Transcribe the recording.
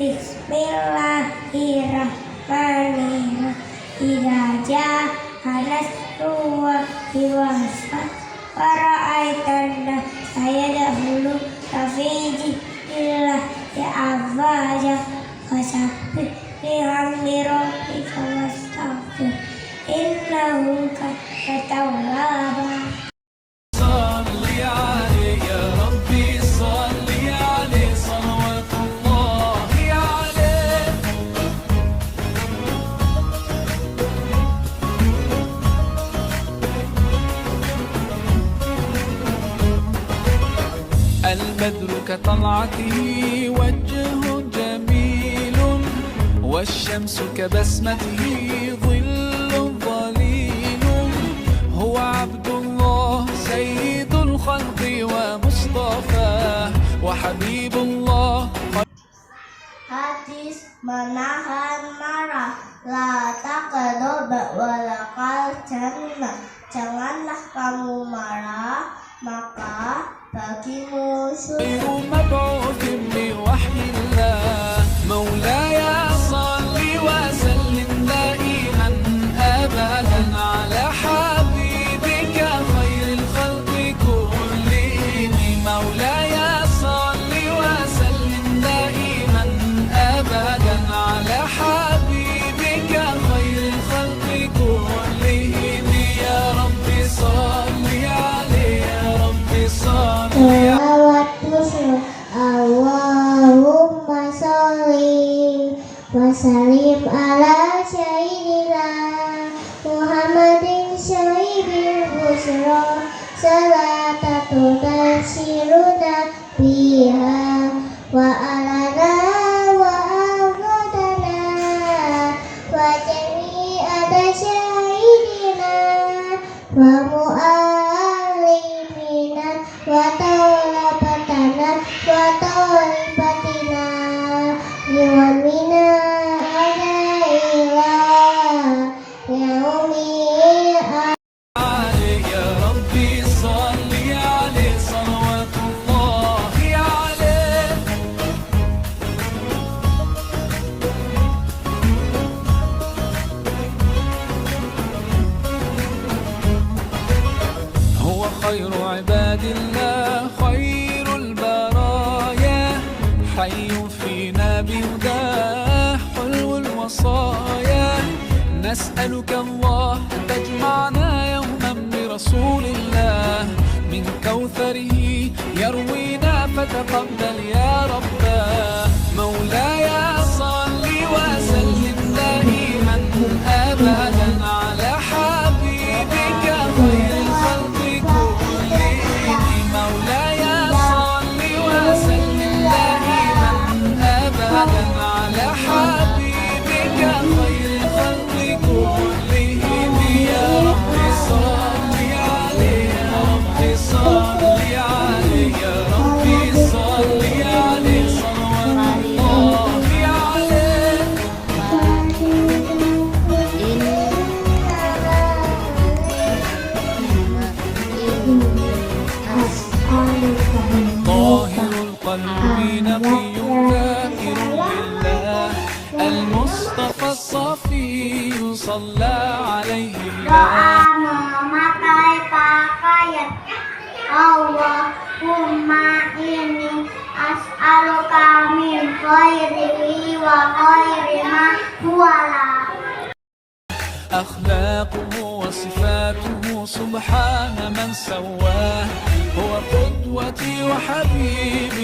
Bismillahirrahmanirrahim. Idza jaa nasrullahi wal fath wa ra'aitan sayadkhulu fi dinillahi afwaja fasabbih bihamdi rabbika wastaghfir innahu kana tawwaba. البدر كطلعته وجه جميل والشمس كبسمته ظل ظليل هو عبد الله سيد الخلق ومصطفاه وحبيب الله. Hadis menahan marah, la taqdab walaqal jannah. Janganlah kamu marah, maka bagimu surga. مبعوث بوحي الله مولاي صل وسلم دائما ابدا على حبيبك خير الخلق كلهم. مولاي صل وسلم دائما ابدا على حبيبك خير الخلق كلهم. يا رب صل عليه يا رب صل عليه. Allahumma sholli wa sallim ala sayyidina Muhammadin syahidil busra salatatu tasiruna biha wa alana wa awadana wa jami'ada syahidina wa mu'allimina wa talabatana wa talibatina yawmina adaila yaumi. يا ربي صل عليه صلوات الله عليه. هو خير عباد الله خير البرايا حي فينا بهداه حلو الوصايا. نسألك الله أن تجمعنا يوما برسول الله من كوثره يروينا فتقبل يا رباه. مولاي صل وسلم دائما أبدا على حبيبك خير الخلق كلهم. مولاي صل وسلم دائما أبدا على حبيبك خير الخلق كلهم. يا رب صل عليه يا رب صل عليه يا رب صل عليه صلوات الله عليه. طاهر القلب نقي ذاكر لله المصطفى الصفي صلى عليه الله. memakai pakaian Allahumma ini خيره وخير ما هو له. أخلاقه وصفاته سبحان من سواه، هو قدوتي وحبيبي